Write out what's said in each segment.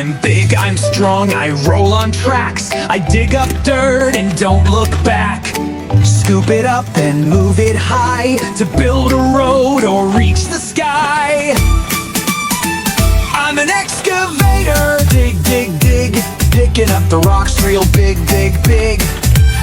I'm big, I'm strong, I roll on tracks. I dig up dirt and don't look back. Scoop it up and move it high to build a road or reach the sky. I'm an excavator, dig, dig, dig, picking up the rocks real big, big, big.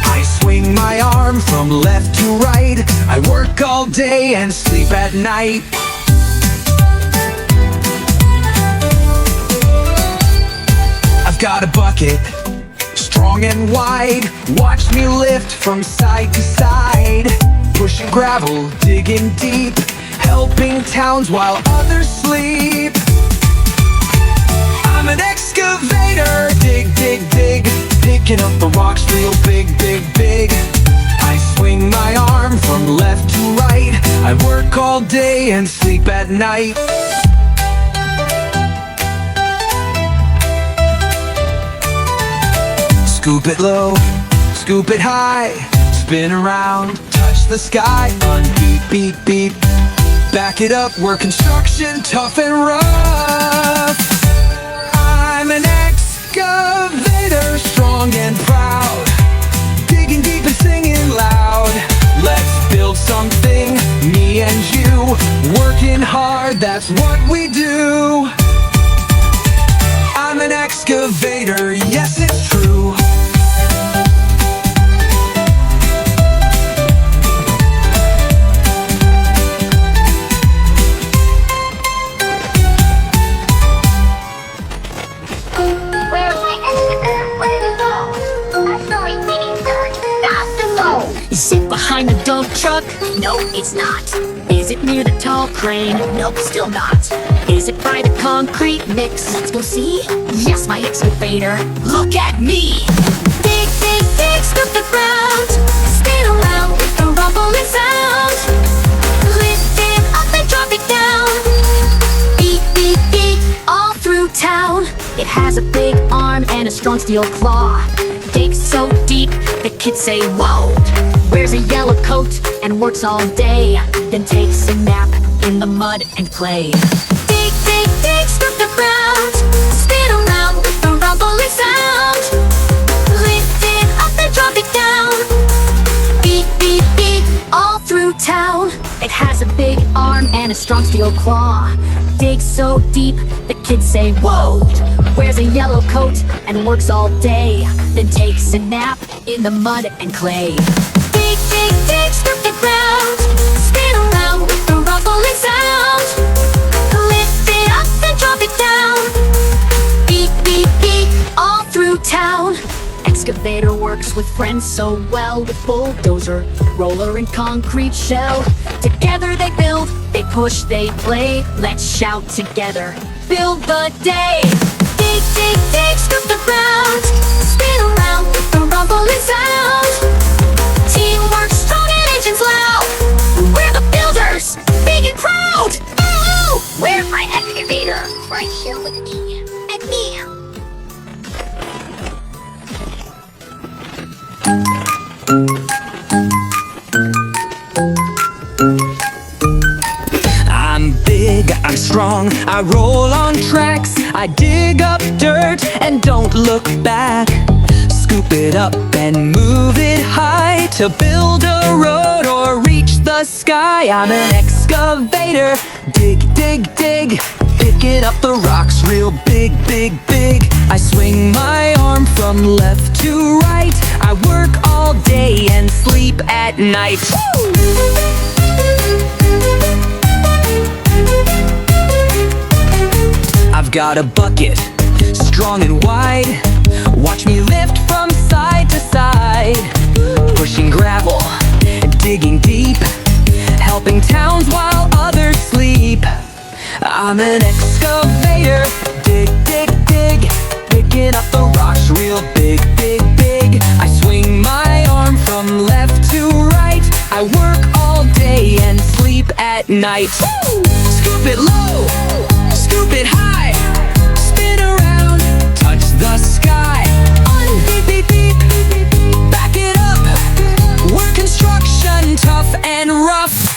I swing my arm from left to right. I work all day and sleep at night. I've got a bucket, strong and wide. Watch me lift from side to side. Pushing gravel, digging deep, helping towns while others sleep. I'm an excavator, dig, dig, dig, picking up the rocks real big, big, big. I swing my arm from left to right. I work all day and sleep at night. Scoop it low, scoop it high, spin around, touch the sky, unbeat, beat, beat. Back it up, work construction, tough and rough. I'm an excavator, strong and proud, digging deep and singing loud. Let's build something, me and you, working hard, that's what we do. I'm an excavator, yes it's true. Is it behind the dump truck? No, it's not. Is it near the tall crane? Nope, still not. Is it by the concrete mix? Let's go see. Yes, my excavator. Look at me! Dig, dig, dig, scoop the ground. Spin around with the rumbling sound. Lift it up and drop it down. Beat, beat, beat, all through town. It has a big arm and a strong steel claw. Digs so deep, the kids say, whoa. Wears a yellow coat and works all day, then takes a nap in the mud and clay. Dig, dig, dig, scoop the ground. Spin around with the rumbling sound. Lift it up and drop it down. Beat, beat, beat, all through town. It has a big arm and a strong steel claw. Digs so deep, the kids say, whoa. Wears a yellow coat and works all day, then takes a nap in the mud and clay. Dig, dig, dig, scoop the ground. Spin around with the rumbling sound. Lift it up and drop it down. Beat, beat, beat, all through town. Excavator works with friends so well, with bulldozer, roller and concrete shell. Together they build, they push, they play. Let's shout together, build the day. Dig, dig, dig, scoop the ground. Spin around with the rumbling sound. Teamwork strong and engines loud. We're the builders, big and proud. Ooh, where's my excavator? Right here with me, and me. I'm big, I'm strong, I roll on tracks. I dig up dirt and don't look back. Scoop it up and move it high to build a road or reach the sky. I'm an excavator, dig, dig, dig, picking up the rocks real big, big, big. I swing my arm from left to right. I work all day and sleep at night. I've got a bucket, strong and wide. Watch me lift from side to side. Pushing gravel, digging deep, helping towns while others sleep. I'm an excavator, dig, dig, dig, picking up the rocks real big, big, big. I swing my arm from left to right. I work all day and sleep at night. Scoop it low, scoop it high, spin around, touch the sky. Beep, beep, beep, back it up, work construction tough and rough.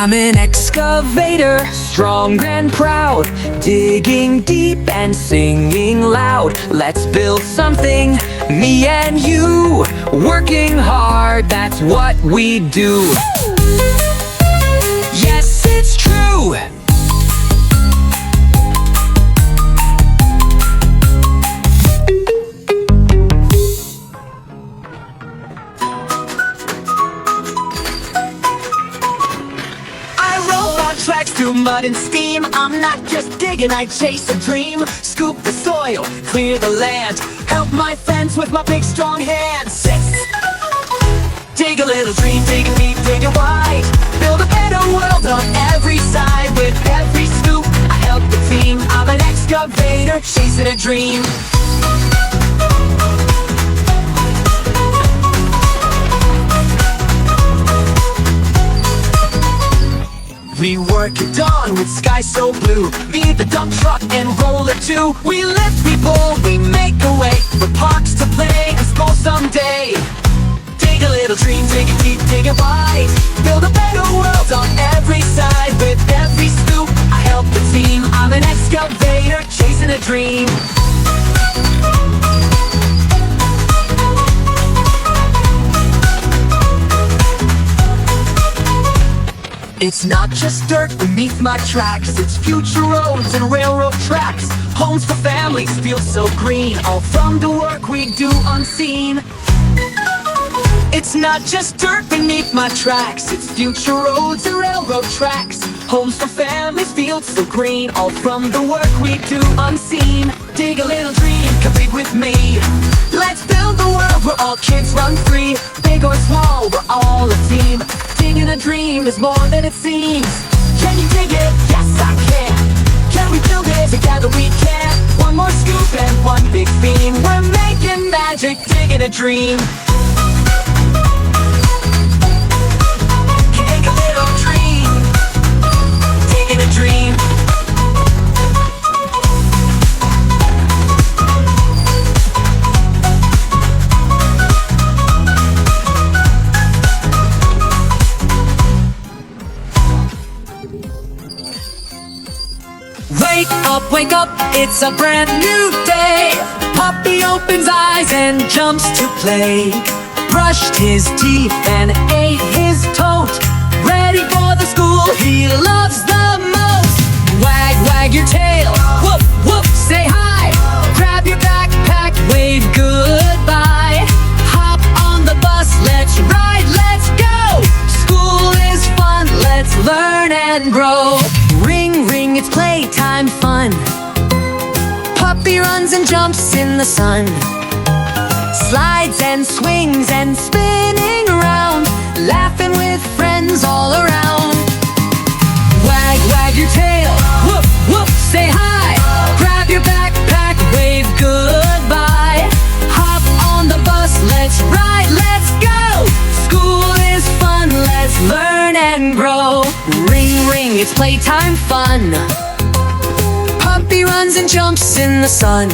I'm I'm an excavator, strong and proud, digging deep and singing loud. Let's build something, me and you, working hard, that's what we do. Yes, it's true. Tracks through mud and steam. I'm not just digging, I chase a dream. Scoop the soil, clear the land, help my friends with my big strong hands. Dig a little dream, dig it deep, dig it wide. Build a better world on every side. With every scoop, I help the team. I'm an excavator, chasing a dream. We work at dawn with sky so blue. Lead the dump truck and roller too. We lift, we pull, we make a way for parks to play and school someday. Dig a little dream, dig it deep, dig it wide. Build a better world on every side. With every scoop, I help the team. I'm an excavator, chasing a dream. It's not just dirt beneath my tracks, it's future roads and railroad tracks. Homes for families feel so green, all from the work we do unseen. It's not just dirt beneath my tracks, it's future roads and railroad tracks. Homes for families feel so green, all from the work we do unseen. Dig a little dream, compete with me. Let's build the world where all kids run free. Big or small, we're all a team. Digging a dream is more than it seems. Can you dig it? Yes, I can. Can we build it? Together we can. One more scoop and one big beam. We're making magic, digging a dream. Dig a little dream, digging a dream. Wake up, it's a brand new day. Puppy opens eyes and jumps to play. Brushed his teeth and ate his toast. Ready for the school he loves the most. Wag, wag your tail, whoop, whoop, say hi. Grab your backpack, wave goodbye. Hop on the bus, let's ride, let's go. School is fun, let's learn and grow. Ring, ring, it's playtime fun. Puppy runs and jumps in the sun. Slides and swings and spinning around. Laughing with friends all around. Wag, wag your tail, whoop, whoop, say hi. Grab your backpack, wave goodbye. Hop on the bus, let's ride, let's go. School is fun, let's learn and grow. Ring, ring, it's playtime fun. Puppy runs and jumps in the sun.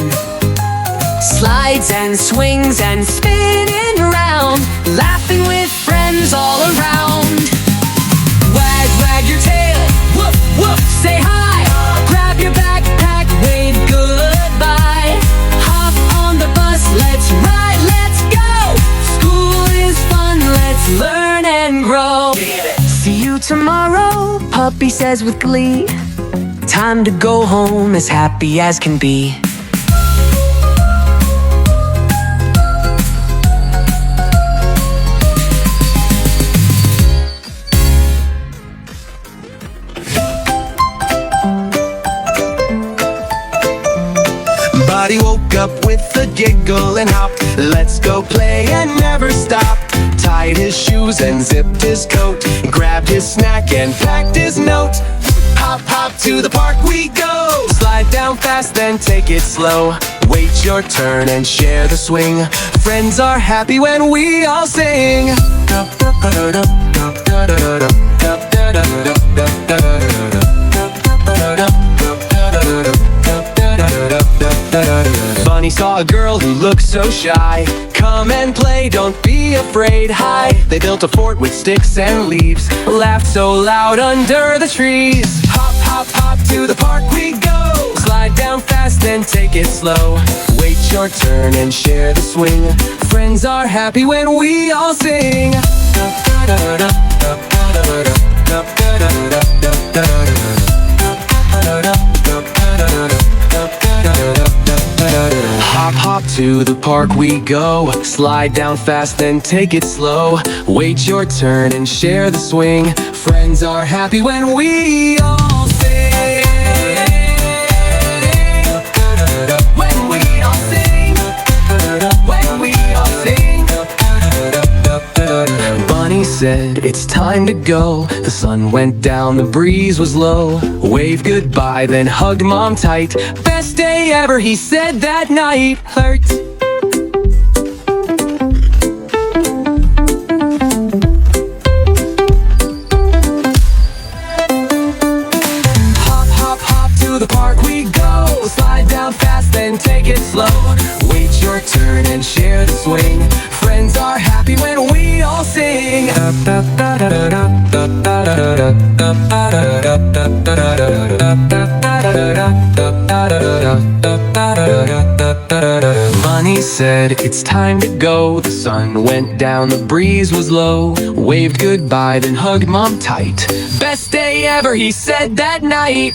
Slides and swings and spinning around. Laughing with friends all around. Wag, wag your tail, whoop, whoop, say hi. Grab your backpack, wave goodbye. Hop on the bus, let's ride, let's go. School is fun, let's learn and grow. See you tomorrow, Puppy says with glee. Time to go home as happy as can be. Buddy woke up with a giggle and hop. Let's go play and never stop. Tied his shoes and zipped his coat. Grabbed his snack and packed his note. Hop, hop, to the park we go. Slide down fast, then take it slow. Wait your turn and share the swing. Friends are happy when we all sing. Bunny saw a girl who looked so shy. Come and play, don't be afraid. Hi, they built a fort with sticks and leaves, laughed so loud under the trees. Hop, hop, hop, to the park we go. Slide down fast, then take it slow. Wait your turn and share the swing. Friends are happy when we all sing. Hop, hop, to the park we go. Slide down fast, then take it slow. Wait your turn and share the swing. Friends are happy when we all sing. When we all sing. When we all sing. Bunny said, it's time to go. The sun went down, the breeze was low. Waved goodbye, then hugged Mom tight. Best day ever, he said that night. Hurt. Hop, hop, hop, to the park we go. Slide down fast, then take it slow. Wait your turn and share the swing. Friends are happy when we all sing. Bunny said, it's time to go. The sun went down, the breeze was low. Waved goodbye, then hugged Mom tight. Best day ever, he said that night.